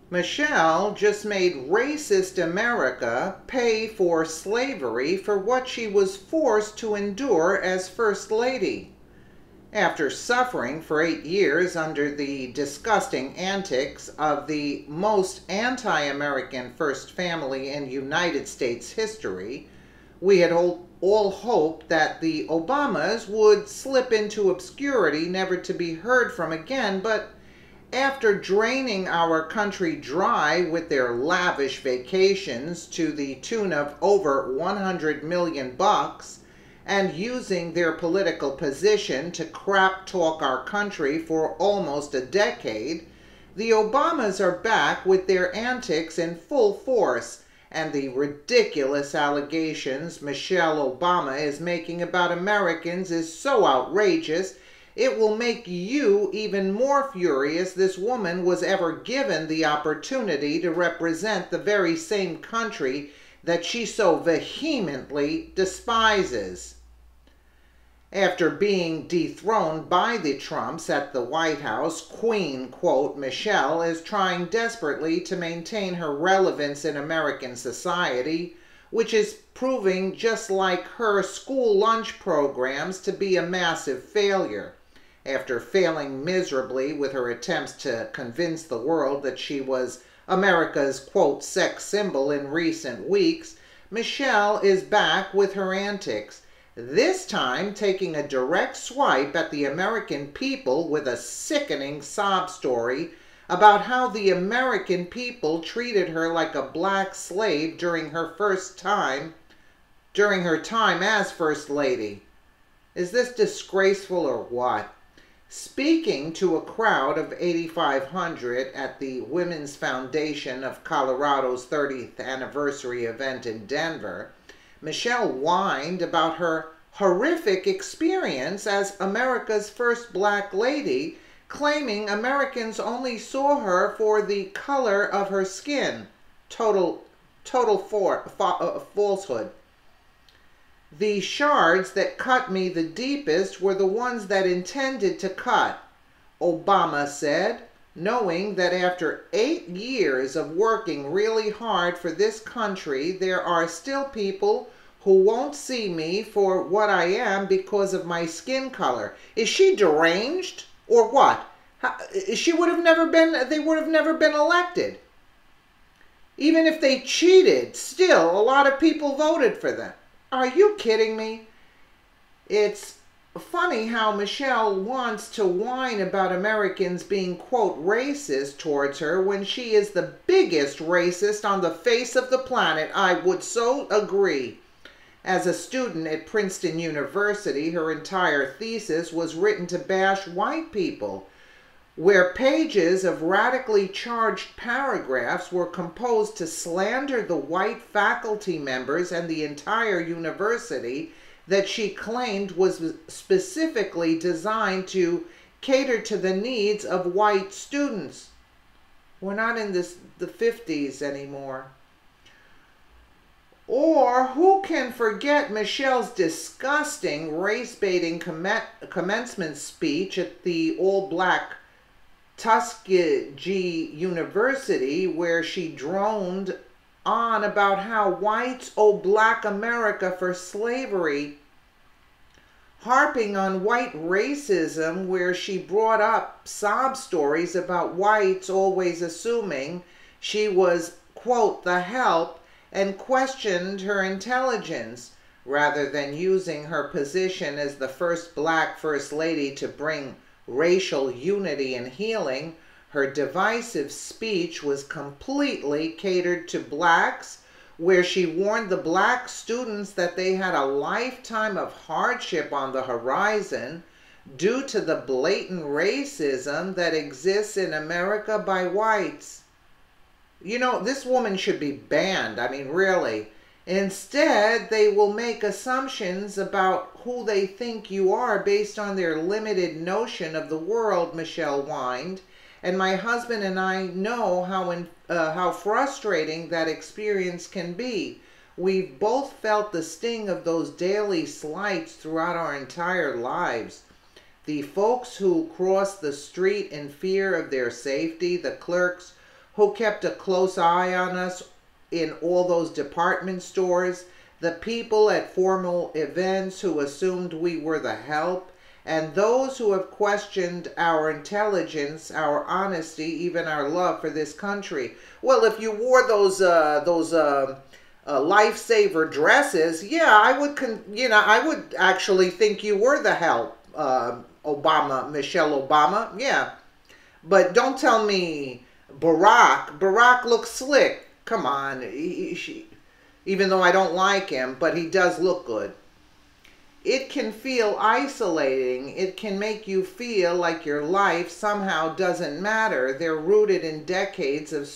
Michelle just made racist America pay for slavery for what she was forced to endure as First Lady. After suffering for 8 years under the disgusting antics of the most anti-American first family in United States history, we had all hoped that the Obamas would slip into obscurity, never to be heard from again, but after draining our country dry with their lavish vacations to the tune of over 100 million bucks and using their political position to crap talk our country for almost a decade, the Obamas are back with their antics in full force, and the ridiculous allegations Michelle Obama is making about Americans is so outrageous it will make you even more furious this woman was ever given the opportunity to represent the very same country that she so vehemently despises. After being dethroned by the Trumps at the White House, Queen, quote, Michelle is trying desperately to maintain her relevance in American society, which is proving, just like her school lunch programs, to be a massive failure. After failing miserably with her attempts to convince the world that she was America's, quote, sex symbol in recent weeks, Michelle is back with her antics, this time taking a direct swipe at the American people with a sickening sob story about how the American people treated her like a black slave during her time as First Lady. Is this disgraceful or what? Speaking to a crowd of 8,500 at the Women's Foundation of Colorado's 30th anniversary event in Denver, Michelle whined about her horrific experience as America's first black lady, claiming Americans only saw her for the color of her skin. Total falsehood. The shards that cut me the deepest were the ones that intended to cut, Obama said, knowing that after 8 years of working really hard for this country, there are still people who won't see me for what I am because of my skin color. Is she deranged or what? They would have never been elected. Even if they cheated, still a lot of people voted for them. Are you kidding me? It's funny how Michelle wants to whine about Americans being, quote, racist towards her when she is the biggest racist on the face of the planet. I would so agree. As a student at Princeton University, her entire thesis was written to bash white people, where pages of radically charged paragraphs were composed to slander the white faculty members and the entire university that she claimed was specifically designed to cater to the needs of white students. We're not in the 50s anymore. Or who can forget Michelle's disgusting race-baiting commencement speech at the all-black Tuskegee University, where she droned on about how whites owe black America for slavery, harping on white racism, where she brought up sob stories about whites always assuming she was, quote, the help, and questioned her intelligence, rather than using her position as the first black First Lady to bring racial unity and healing. Her divisive speech was completely catered to blacks, where she warned the black students that they had a lifetime of hardship on the horizon due to the blatant racism that exists in America by whites. You know, this woman should be banned. I mean, really. Instead, they will make assumptions about who they think you are based on their limited notion of the world, Michelle whined. And my husband and I know how frustrating that experience can be. We've both felt the sting of those daily slights throughout our entire lives. The folks who cross the street in fear of their safety, the clerks who kept a close eye on us in all those department stores, the people at formal events who assumed we were the help, and those who have questioned our intelligence, our honesty, even our love for this country. Well, if you wore those lifesaver dresses, yeah, I would actually think you were the help, Michelle Obama, yeah. But don't tell me Barack looks slick. Come on, even though I don't like him, but he does look good. It can feel isolating. It can make you feel like your life somehow doesn't matter. They're rooted in decades of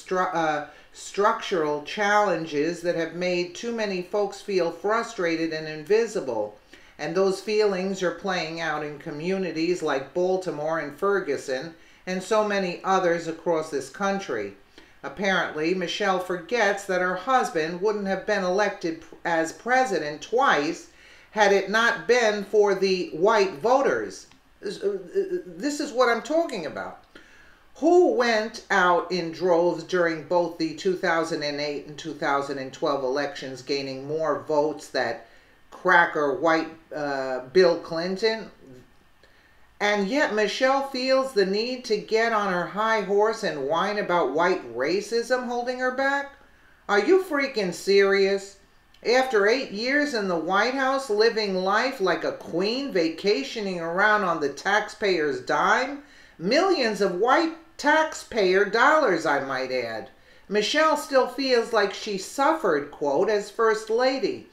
structural challenges that have made too many folks feel frustrated and invisible. And those feelings are playing out in communities like Baltimore and Ferguson and so many others across this country. Apparently, Michelle forgets that her husband wouldn't have been elected as president twice had it not been for the white voters. This is what I'm talking about. Who went out in droves during both the 2008 and 2012 elections, gaining more votes than cracker white Bill Clinton? And yet Michelle feels the need to get on her high horse and whine about white racism holding her back? Are you freaking serious? After 8 years in the White House, living life like a queen, vacationing around on the taxpayer's dime, millions of white taxpayer dollars, I might add, Michelle still feels like she suffered, quote, as First Lady.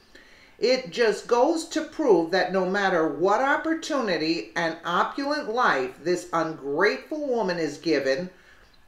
It just goes to prove that no matter what opportunity and opulent life this ungrateful woman is given,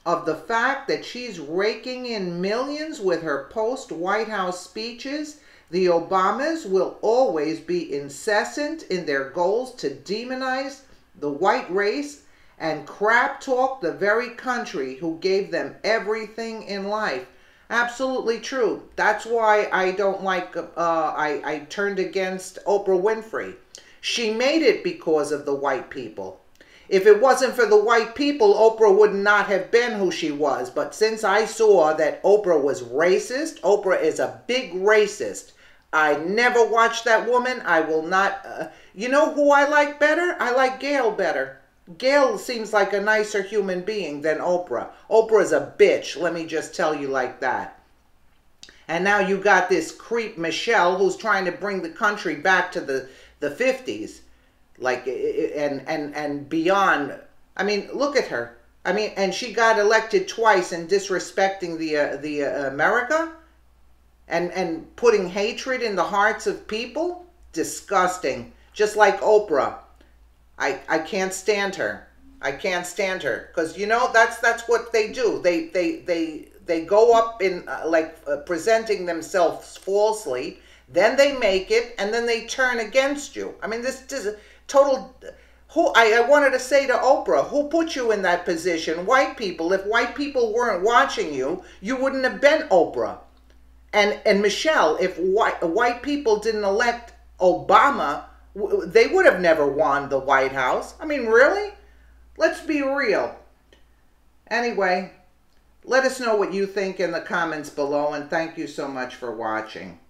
of the fact that she's raking in millions with her post-White House speeches, the Obamas will always be incessant in their goals to demonize the white race and crap talk the very country who gave them everything in life. Absolutely true. That's why I don't like, I turned against Oprah Winfrey. She made it because of the white people. If it wasn't for the white people, Oprah would not have been who she was. But since I saw that Oprah was racist, Oprah is a big racist. I never watched that woman. I will not. You know who I like better? I like Gayle better. Gayle seems like a nicer human being than Oprah. Oprah's a bitch, let me just tell you like that. And now you got this creep Michelle who's trying to bring the country back to the 50s. Like, and beyond. I mean, look at her. I mean, and she got elected twice in disrespecting the America and putting hatred in the hearts of people. Disgusting. Just like Oprah. I can't stand her. I can't stand her because you know that's what they do. They go up in presenting themselves falsely. Then they make it, and then they turn against you. I mean, this is total. I wanted to say to Oprah, who put you in that position? White people. If white people weren't watching you, you wouldn't have been Oprah. And Michelle, if white people didn't elect Obama, they would have never won the White House. I mean, really? Let's be real. Anyway, let us know what you think in the comments below, and thank you so much for watching.